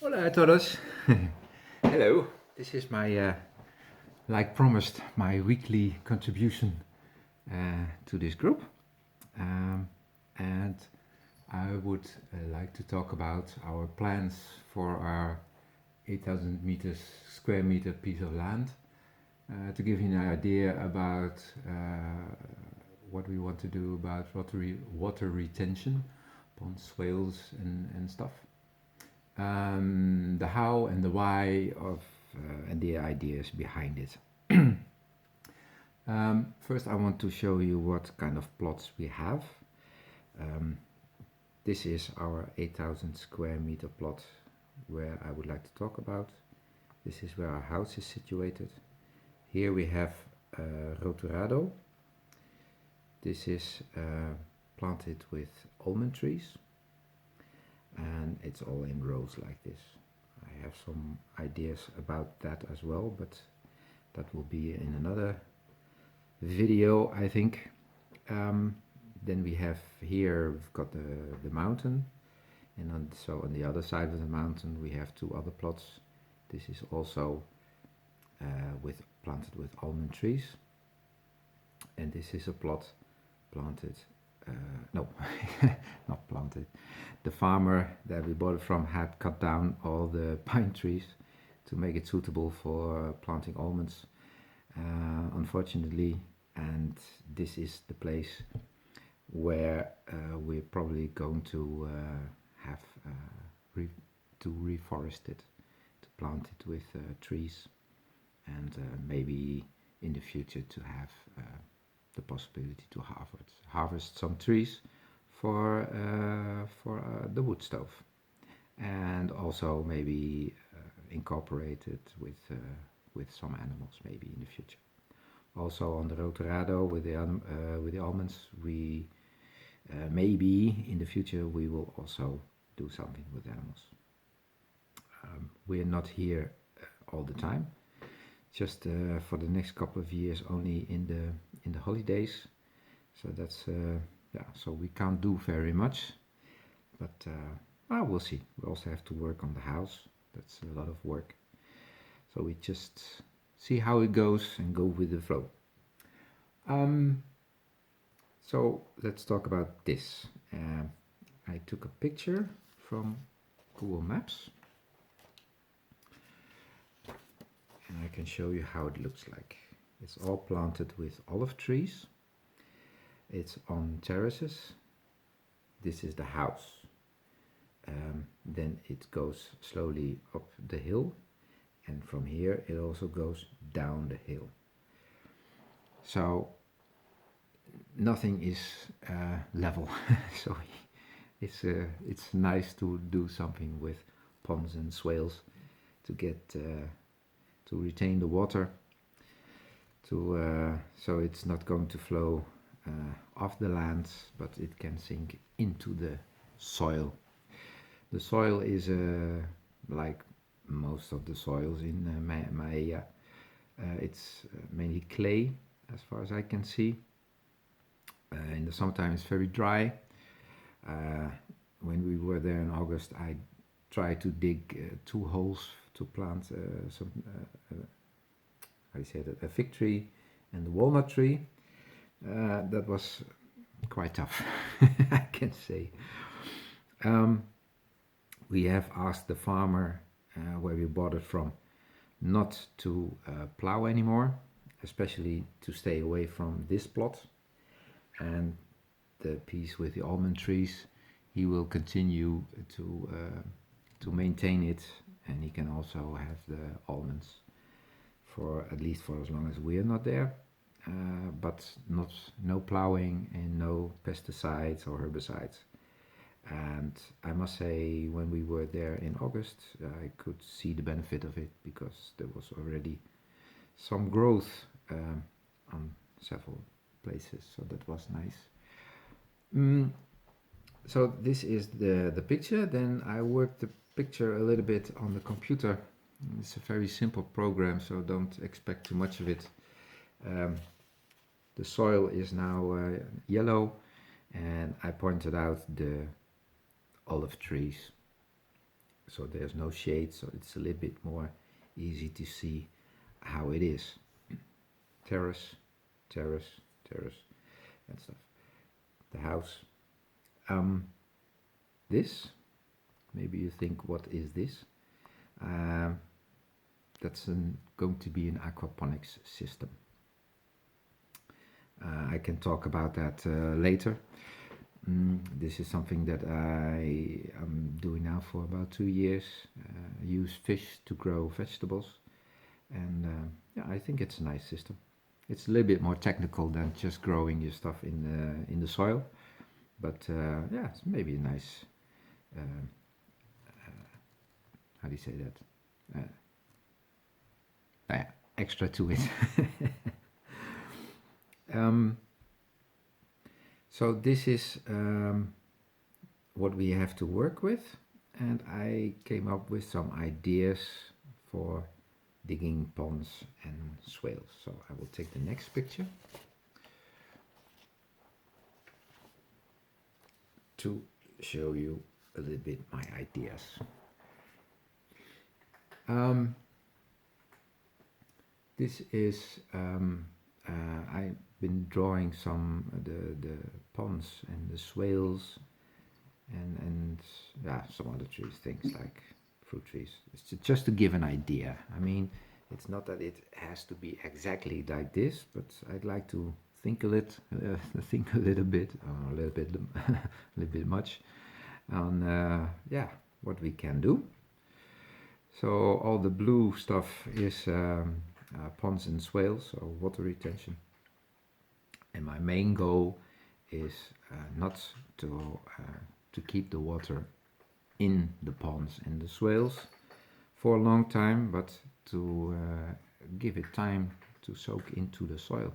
Hola a todos. Hello. This is my, like promised, my weekly contribution to this group. And I would like to talk about our plans for our 8,000 meters square meter piece of land to give you an idea about what we want to do about water retention upon swales and stuff. The how and the why of and the ideas behind it. First, I want to show you what kind of plots we have. This is our 8,000 square meter plot where I would like to talk about. This is where our house is situated. Here we have Rotorado. This is planted with almond trees, and it's all in rows like this. I have some ideas about that as well, but that will be in another video, I think. Then we have here, we've got the mountain, and so on the other side of the mountain we have two other plots. This is also planted with almond trees, and this is a plot planted, no, not planted. The farmer that we bought it from had cut down all the pine trees to make it suitable for planting almonds, unfortunately, and this is the place where we're probably going to have to reforest it, to plant it with trees, and maybe in the future to have the possibility to harvest some trees for the wood stove, and also maybe incorporate it with some animals maybe in the future. Also on the Rotorado with the almonds, we maybe in the future we will also do something with animals. We're not here all the time, just for the next couple of years only in the holidays. So that's yeah. So we can't do very much, but we'll see. We also have to work on the house. That's a lot of work. So we just see how it goes and go with the flow. So let's talk about this. I took a picture from Google Maps, and I can show you how it looks like. It's all planted with olive trees. It's on terraces. This is the house. Then it goes slowly up the hill, and from here it also goes down the hill. So nothing is level. So it's nice to do something with ponds and swales to get to retain the water, so it's not going to flow off the land, but it can sink into the soil. The soil is like most of the soils in Maella. It's mainly clay, as far as I can see. In the summertime it's very dry. When we were there in August, I tried to dig 2 holes to plant some, how do you say that, a fig tree and a walnut tree. That was quite tough, I can say. We have asked the farmer where we bought it from not to plow anymore, especially to stay away from this plot, and the piece with the almond trees. He will continue to maintain it, and he can also have the almonds for at least for as long as we are not there, but no plowing and no pesticides or herbicides. And I must say, when we were there in August, I could see the benefit of it, because there was already some growth on several places, so that was nice. So this is the picture. Then I worked the picture a little bit on the computer. It's a very simple program, so don't expect too much of it. The soil is now yellow, and I pointed out the olive trees. so there's no shade, so it's a little bit more easy to see how it is. Terrace, terrace, terrace, and stuff. The house. This, maybe you think, what is this? That's going to be an aquaponics system. I can talk about that later. This is something that I am doing now for about 2 years. Use fish to grow vegetables, and yeah, I think it's a nice system. It's a little bit more technical than just growing your stuff in the soil, but yeah, it's maybe a nice. How do you say that? Yeah, extra to it. So this is what we have to work with, and I came up with some ideas for digging ponds and swales. So I will take the next picture to show you a little bit my ideas. This is I've been drawing some the ponds and the swales and yeah, some other trees, things like fruit trees. It's just to give an idea. I mean, it's not that it has to be exactly like this, but I'd like to think a little bit, a little bit, a little bit much, on yeah, what we can do. So all the blue stuff is ponds and swales, or water retention. And my main goal is not to keep the water in the ponds and the swales for a long time, but to give it time to soak into the soil.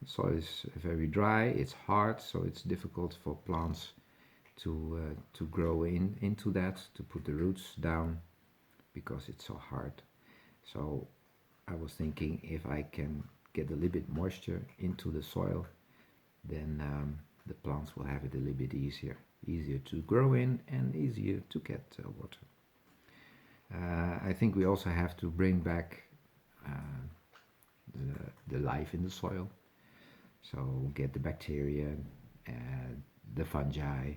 The soil is very dry, it's hard, so it's difficult for plants to grow into that, to put the roots down, because it's so hard. So I was thinking, if I can get a little bit moisture into the soil, then the plants will have it a little bit easier to grow in and easier to get water. I think we also have to bring back the life in the soil, so get the bacteria, the fungi,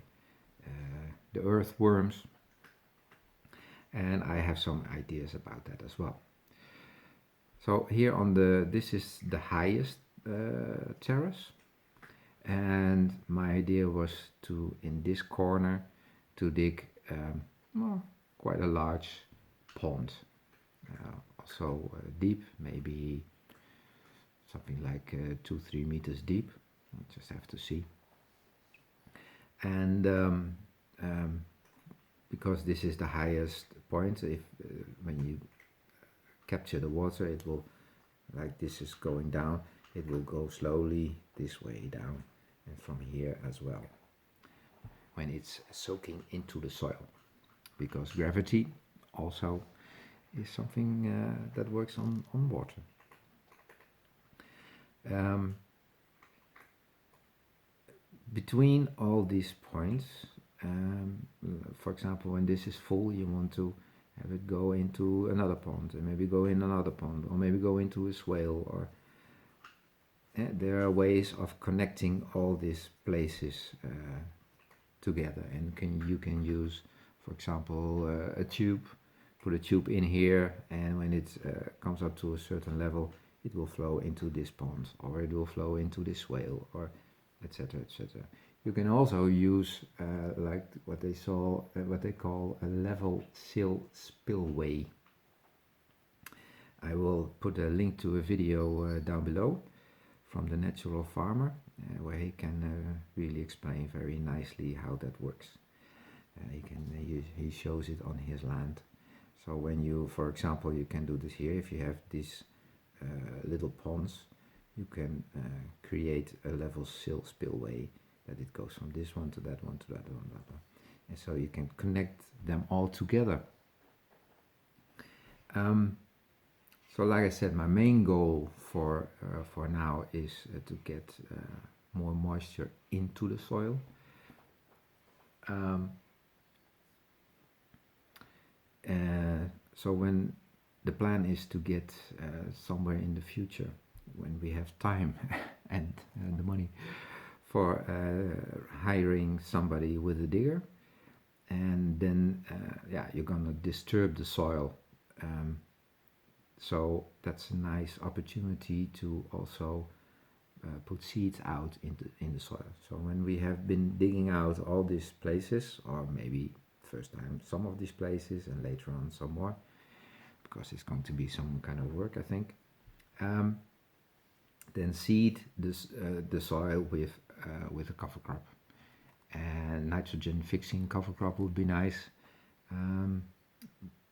the earthworms, and I have some ideas about that as well. So here on this is the highest terrace, and my idea was to, in this corner, to dig well, quite a large pond, also deep, maybe something like 2-3 meters deep. I'll just have to see. And because this is the highest point, if when you capture the water, it will, like this is going down, it will go slowly this way down, and from here as well, when it's soaking into the soil, because gravity also is something that works on water. Between all these points, for example, when this is full, you want to have it go into another pond, and maybe go in another pond, or maybe go into a swale, or there are ways of connecting all these places together, and you can use, for example, a tube, put a tube in here, and when it comes up to a certain level, it will flow into this pond, or it will flow into this swale, or etc., etc. You can also use like what they call a level sill spillway. I will put a link to a video down below from the Natural Farmer, where he can really explain very nicely how that works. He shows it on his land. So when you, for example, you can do this here. If you have these little ponds, you can create a level sill spillway, that it goes from this one to that one to that one, that one. And so you can connect them all together. So like I said, my main goal for now is to get more moisture into the soil. So when the plan is to get somewhere in the future, when we have time and the money for hiring somebody with a digger, and then yeah, you're gonna disturb the soil. Um, so that's a nice opportunity to also put seeds out in the soil. So when we have been digging out all these places, or maybe first time some of these places and later on some more, because it's going to be some kind of work, I think. Um, then seed the soil with a cover crop, and nitrogen fixing cover crop would be nice. Um,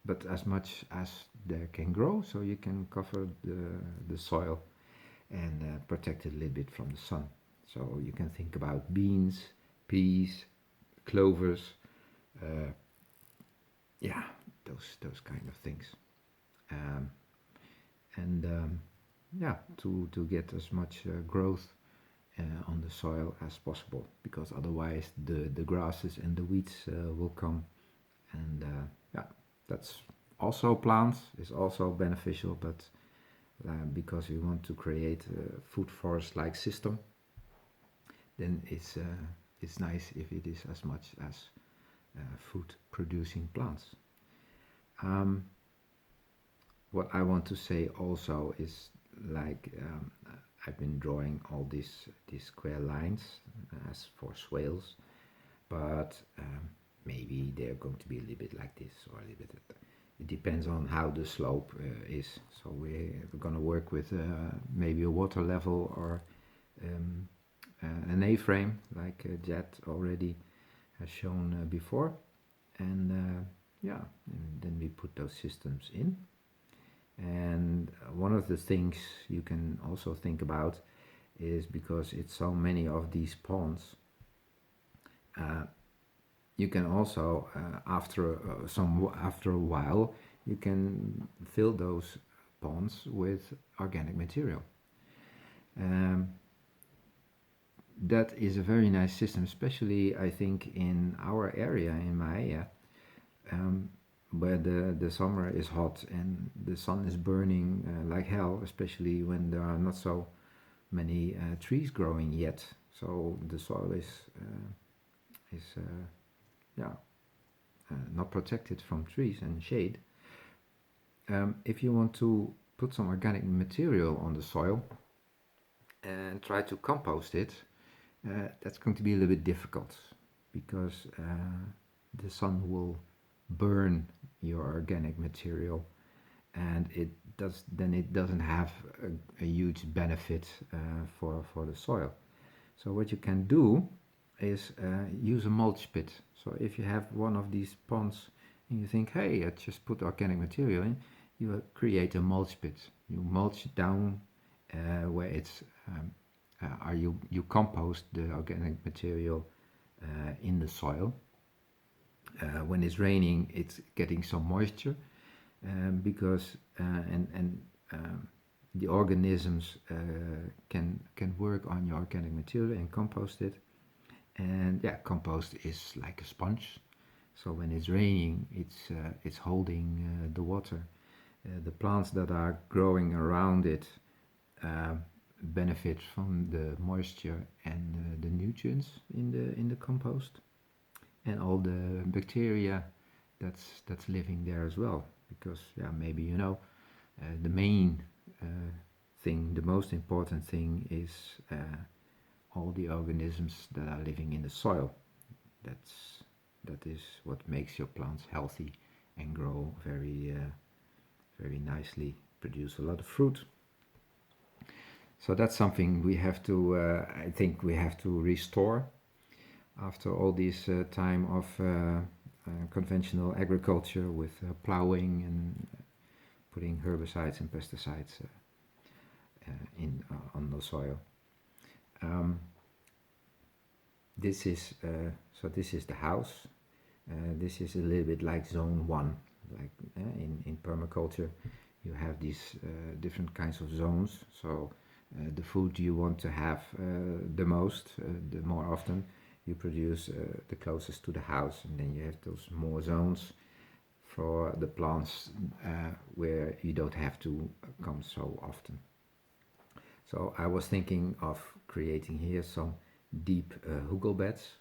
but as much as there can grow, so you can cover the soil and protect it a little bit from the sun. So you can think about beans, peas, clovers, uh, yeah, those kind of things, um, and yeah, to get as much growth on the soil as possible, because otherwise the grasses and the weeds will come, and yeah, that's also plants is also beneficial, but because we want to create a food forest like system, then it's nice if it is as much as food producing plants. Um, what I want to say also is, like, I've been drawing all these square lines as for swales, but maybe they're going to be a little bit like this or a little bit. It depends on how the slope is. So we're going to work with maybe a water level or um, an A-frame, like Jet already has shown before, and yeah, and then we put those systems in. And one of the things you can also think about is, because it's so many of these ponds, you can also after a while you can fill those ponds with organic material. Um, that is a very nice system, especially I think in our area in Maella, where the summer is hot and the sun is burning like hell, especially when there are not so many trees growing yet. So the soil is yeah, not protected from trees and shade. If you want to put some organic material on the soil and try to compost it, that's going to be a little bit difficult, because the sun will burn your organic material, and it doesn't have a huge benefit for the soil. So what you can do is use a mulch pit. So if you have one of these ponds and you think, hey, I just put organic material in, you create a mulch pit. You mulch it down where it's you compost the organic material in the soil. When it's raining, it's getting some moisture, because the organisms can work on your organic material and compost it. And yeah, compost is like a sponge. So when it's raining, it's holding the water. The plants that are growing around it benefit from the moisture and the nutrients in the compost, and all the bacteria that's living there as well. Because yeah, maybe you know, the main thing, the most important thing is all the organisms that are living in the soil. That is what makes your plants healthy and grow very nicely, produce a lot of fruit. So that's something we have to, I think we have to restore after all this time of conventional agriculture with plowing and putting herbicides and pesticides on the soil. This is this is the house. This is a little bit like zone 1, like in permaculture you have these different kinds of zones. So the food you want to have the most, the more often you produce the closest to the house, and then you have those more zones for the plants where you don't have to come so often. So I was thinking of creating here some deep hugel beds,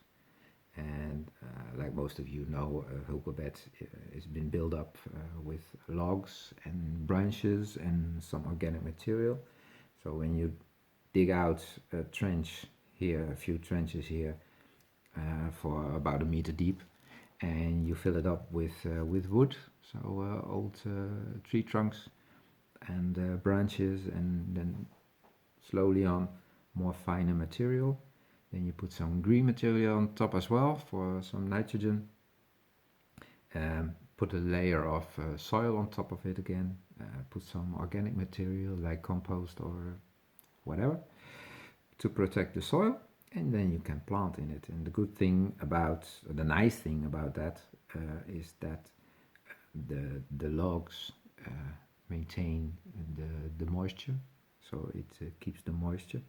and like most of you know, a hugel bed has been built up with logs and branches and some organic material. So when you dig out a trench here, a few trenches here, for about 1 meter deep, and you fill it up with wood, so old tree trunks and branches, and then slowly on more finer material. Then you put some green material on top as well for some nitrogen. Put a layer of soil on top of it again. Put some organic material like compost or whatever to protect the soil, and then you can plant in it. And the nice thing about that is that the logs maintain the moisture, so it keeps the moisture.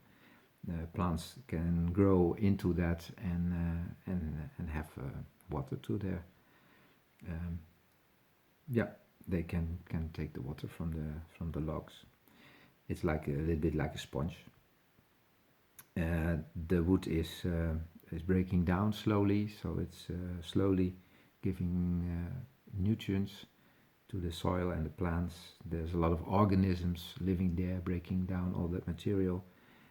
Plants can grow into that and have water to their they can take the water from the logs. It's like a little bit like a sponge. The wood is breaking down slowly, so it's slowly giving nutrients to the soil and the plants. There's a lot of organisms living there, breaking down all that material,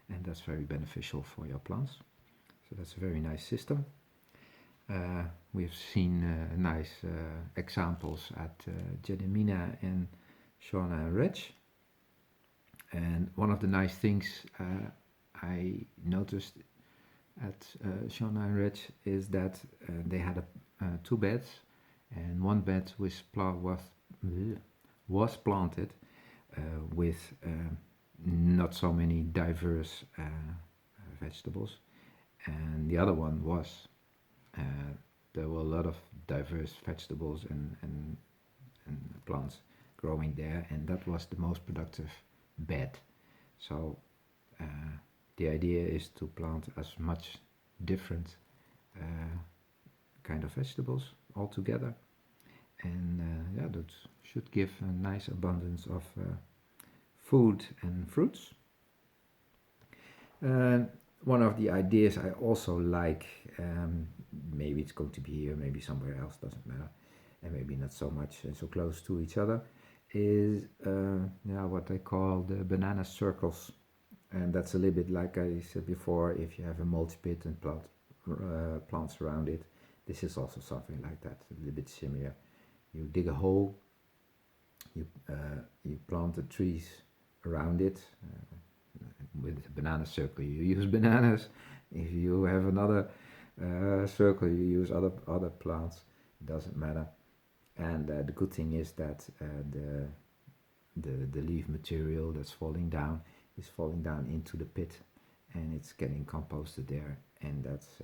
and that's very beneficial for your plants. So that's a very nice system. We've seen nice examples at Jedemina and Shauna and Reg. And one of the nice things I noticed at Shauna and Reg is that they had 2 beds, and one bed was planted with not so many diverse vegetables, and the other one was. There were a lot of diverse vegetables and plants growing there, and that was the most productive bed. So the idea is to plant as much different kind of vegetables all together, and that should give a nice abundance of food and fruits. One of the ideas I also like, maybe it's going to be here, maybe somewhere else, doesn't matter, and maybe not so much and so close to each other, is what I call the banana circles. And that's a little bit like I said before, if you have a mulch pit and plants around it, this is also something like that, a little bit similar. You dig a hole, you plant the trees around it. With a banana circle you use bananas. If you have another circle you use other plants. It doesn't matter. And the good thing is that the leaf material that's falling down is falling down into the pit, and it's getting composted there, and that's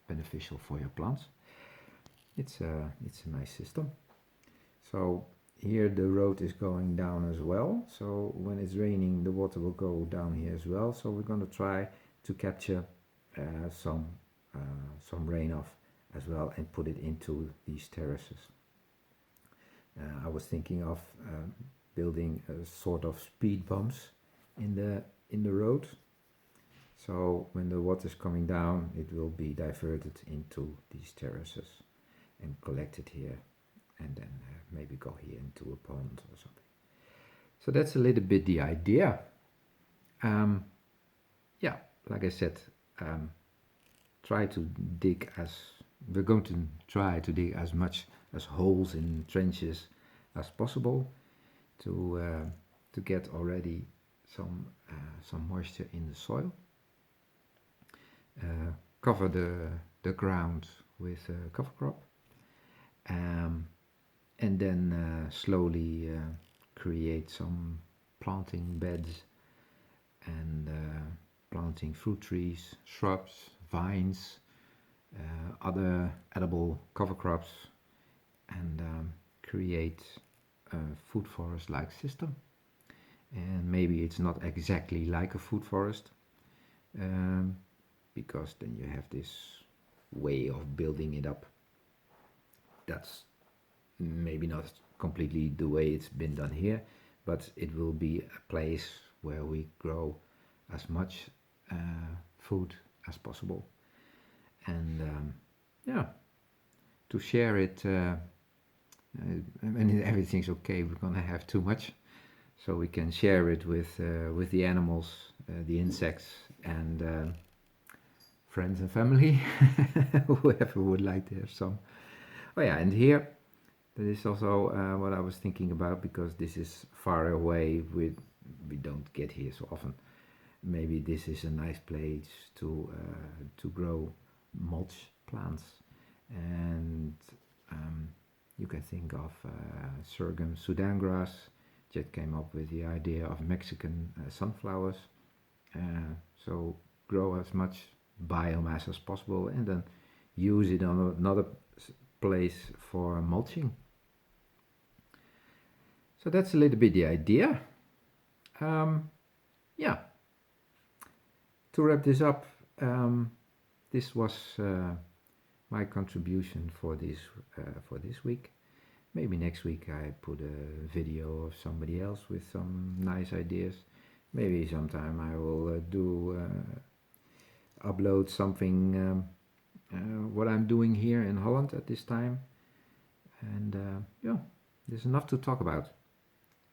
beneficial for your plants. It's a nice system. So here the road is going down as well, so when it's raining the water will go down here as well. So we're going to try to capture some rain off as well and put it into these terraces. I was thinking of building a sort of speed bumps in the road, so when the water is coming down it will be diverted into these terraces and collected here, and then maybe go here into a pond or something. So that's a little bit the idea. Like I said, we're going to try to dig as much as holes in trenches as possible to get already some moisture in the soil. Cover the ground with a cover crop. And then slowly create some planting beds and planting fruit trees, shrubs, vines, other edible cover crops, and create a food forest like system. And maybe it's not exactly like a food forest, because then you have this way of building it up that's maybe not completely the way it's been done here, but it will be a place where we grow as much food as possible. And yeah, to share it when everything's okay, we're gonna have too much, so we can share it with the animals, the insects, and friends and family, whoever would like to have some. Oh yeah, and here, that is also what I was thinking about, because this is far away. We don't get here so often. Maybe this is a nice place to grow mulch plants, and you can think of sorghum, Sudan grass. Jet came up with the idea of Mexican sunflowers. So grow as much biomass as possible, and then use it on another place for mulching. So that's a little bit the idea. Yeah. To wrap this up, this was my contribution for this week. Maybe next week I put a video of somebody else with some nice ideas. Maybe sometime I will upload something what I'm doing here in Holland at this time. And yeah, there's enough to talk about.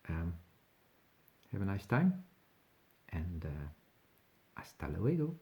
Have a nice time, and hasta luego.